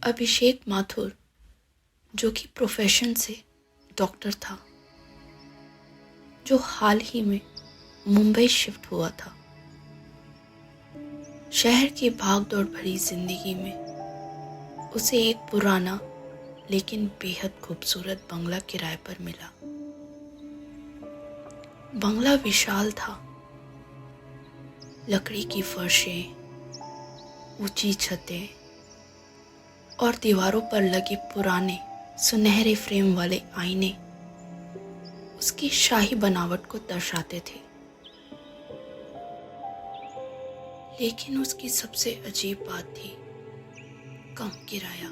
अभिषेक माथुर, जो कि प्रोफेशन से डॉक्टर था, जो हाल ही में मुंबई शिफ्ट हुआ था। शहर की भागदौड़ भरी जिंदगी में उसे एक पुराना लेकिन बेहद खूबसूरत बंगला किराए पर मिला। बंगला विशाल था, लकड़ी की फर्शें, ऊंची छतें और दीवारों पर लगे पुराने सुनहरे फ्रेम वाले आईने उसकी शाही बनावट को दर्शाते थे। लेकिन उसकी सबसे अजीब बात थी कम किराया।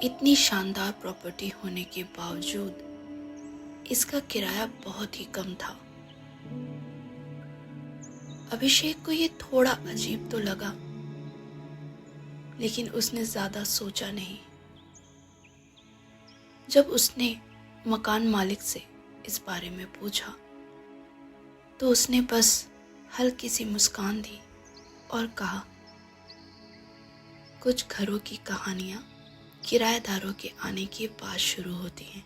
इतनी शानदार प्रॉपर्टी होने के बावजूद इसका किराया बहुत ही कम था। अभिषेक को ये थोड़ा अजीब तो लगा, लेकिन उसने ज्यादा सोचा नहीं। जब उसने मकान मालिक से इस बारे में पूछा तो उसने बस हल्की सी मुस्कान दी और कहा, कुछ घरों की कहानियां किराएदारों के आने के बाद शुरू होती हैं।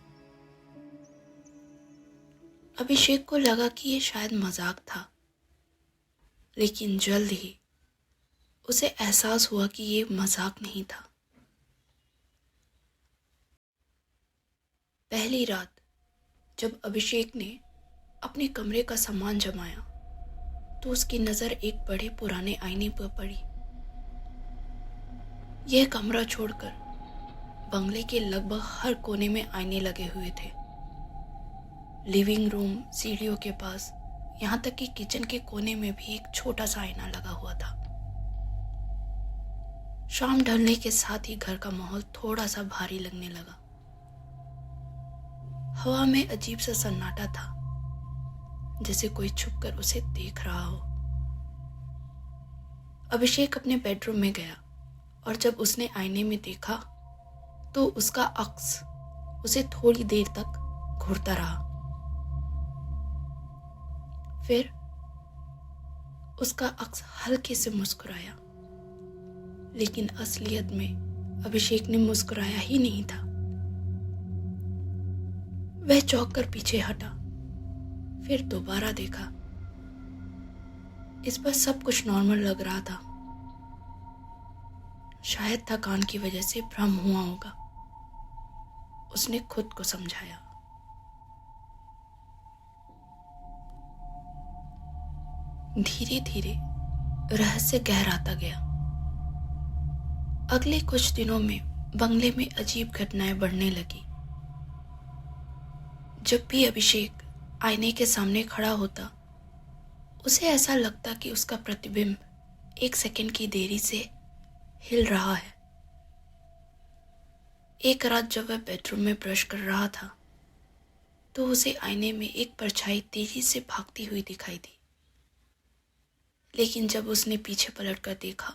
अभिषेक को लगा कि ये शायद मजाक था, लेकिन जल्द ही उसे एहसास हुआ कि ये मजाक नहीं था। पहली रात जब अभिषेक ने अपने कमरे का सामान जमाया तो उसकी नजर एक बड़े पुराने आईने पर पड़ी। यह कमरा छोड़कर बंगले के लगभग हर कोने में आईने लगे हुए थे। लिविंग रूम, सीढ़ियों के पास, यहाँ तक कि किचन के कोने में भी एक छोटा सा आईना लगा हुआ था। शाम ढलने के साथ ही घर का माहौल थोड़ा सा भारी लगने लगा। हवा में अजीब सा सन्नाटा था, जैसे कोई छुपकर उसे देख रहा हो। अभिषेक अपने बेडरूम में गया और जब उसने आईने में देखा तो उसका अक्स उसे थोड़ी देर तक घूरता रहा। फिर उसका अक्स हल्के से मुस्कुराया, लेकिन असलियत में अभिषेक ने मुस्कुराया ही नहीं था। वह चौंक कर पीछे हटा, फिर दोबारा देखा। इस पर सब कुछ नॉर्मल लग रहा था। शायद थकान की वजह से भ्रम हुआ होगा, उसने खुद को समझाया। धीरे धीरे रहस्य गहराता गया। अगले कुछ दिनों में बंगले में अजीब घटनाएं बढ़ने लगी। जब भी अभिषेक आईने के सामने खड़ा होता, उसे ऐसा लगता कि उसका प्रतिबिंब 1 सेकंड की देरी से हिल रहा है। एक रात जब वह बेडरूम में ब्रश कर रहा था तो उसे आईने में एक परछाई तेजी से भागती हुई दिखाई दी। लेकिन जब उसने पीछे पलटकर देखा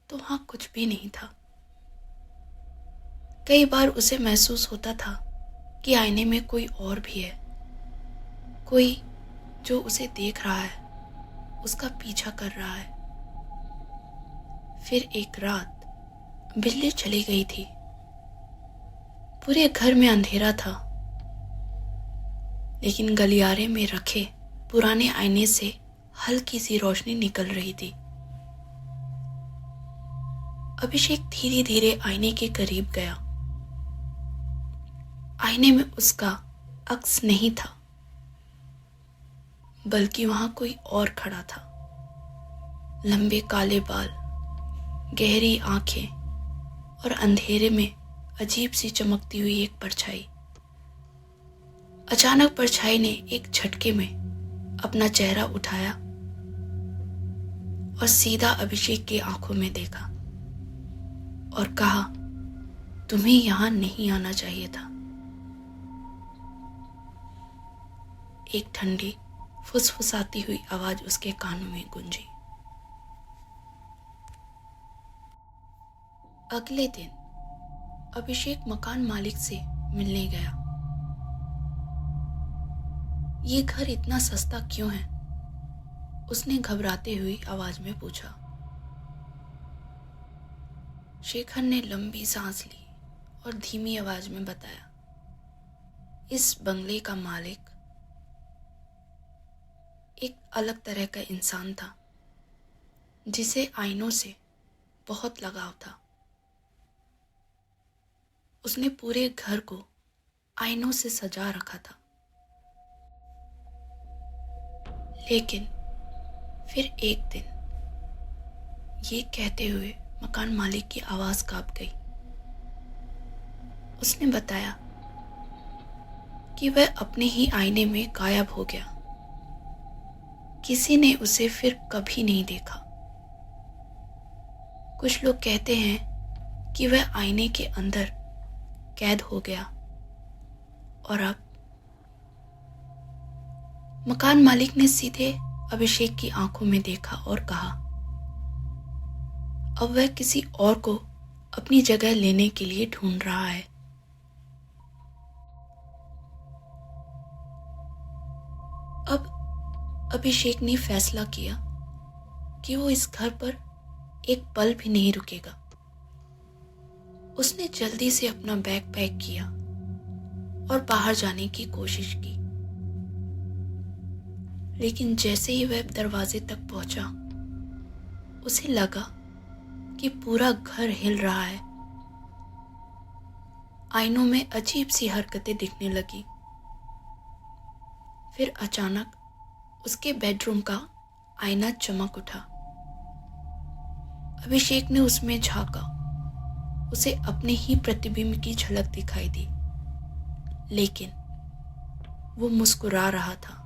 तो वहां कुछ भी नहीं था। कई बार उसे महसूस होता था कि आईने में कोई और भी है, कोई जो उसे देख रहा है, उसका पीछा कर रहा है। फिर एक रात बिल्ली चली गई थी। पूरे घर में अंधेरा था, लेकिन गलियारे में रखे पुराने आईने से हल्की सी रोशनी निकल रही थी। अभिषेक धीरे धीरे आईने के करीब गया। आईने में उसका अक्स नहीं था, बल्कि वहां कोई और खड़ा था। लंबे काले बाल, गहरी आंखें और अंधेरे में अजीब सी चमकती हुई एक परछाई। अचानक परछाई ने एक झटके में अपना चेहरा उठाया और सीधा अभिषेक की आंखों में देखा और कहा, तुम्हें यहां नहीं आना चाहिए था। एक ठंडी फुसफुसाती हुई आवाज उसके कानों में गूंजी। अगले दिन अभिषेक मकान मालिक से मिलने गया। ये घर इतना सस्ता क्यों है? उसने घबराते हुई आवाज में पूछा। शेखर ने लंबी सांस ली और धीमी आवाज में बताया, इस बंगले का मालिक एक अलग तरह का इंसान था जिसे आईनों से बहुत लगाव था। उसने पूरे घर को आईनों से सजा रखा था। लेकिन फिर एक दिन ये कहते हुए मकान मालिक की आवाज कांप गई। उसने बताया कि वह अपने ही आईने में गायब हो गया। किसी ने उसे फिर कभी नहीं देखा। कुछ लोग कहते हैं कि वह आईने के अंदर कैद हो गया। और अब मकान मालिक ने सीधे अभिषेक की आंखों में देखा और कहा, अब वह किसी और को अपनी जगह लेने के लिए ढूंढ रहा है। अब अभिषेक ने फैसला किया कि वो इस घर पर एक पल भी नहीं रुकेगा। उसने जल्दी से अपना बैग पैक किया और बाहर जाने की कोशिश की। लेकिन जैसे ही वह दरवाजे तक पहुंचा, उसे लगा कि पूरा घर हिल रहा है। आईनों में अजीब सी हरकतें दिखने लगी। फिर अचानक उसके बेडरूम का आईना चमक उठा। अभिषेक ने उसमें झांका। उसे अपने ही प्रतिबिंब की झलक दिखाई दी, लेकिन वो मुस्कुरा रहा था।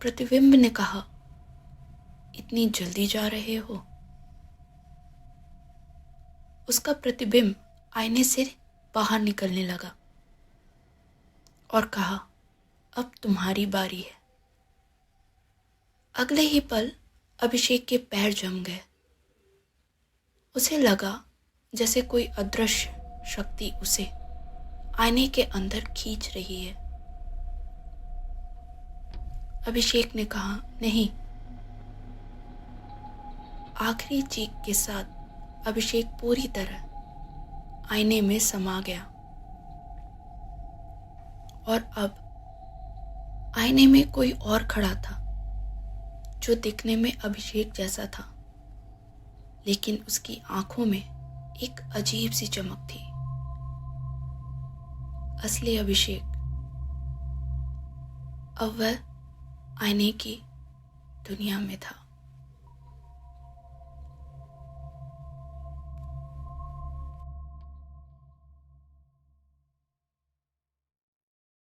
प्रतिबिंब ने कहा, इतनी जल्दी जा रहे हो? उसका प्रतिबिंब आईने से बाहर निकलने लगा और कहा, अब तुम्हारी बारी है। अगले ही पल अभिषेक के पैर जम गए। उसे लगा जैसे कोई अदृश्य शक्ति उसे आईने के अंदर खींच रही है। अभिषेक ने कहा, नहीं। आखिरी चीख के साथ अभिषेक पूरी तरह आईने में समा गया और अब आईने में कोई और खड़ा था जो दिखने में अभिषेक जैसा था, लेकिन उसकी आंखों में एक अजीब सी चमक थी। असली अभिषेक अब वह आईने की दुनिया में था।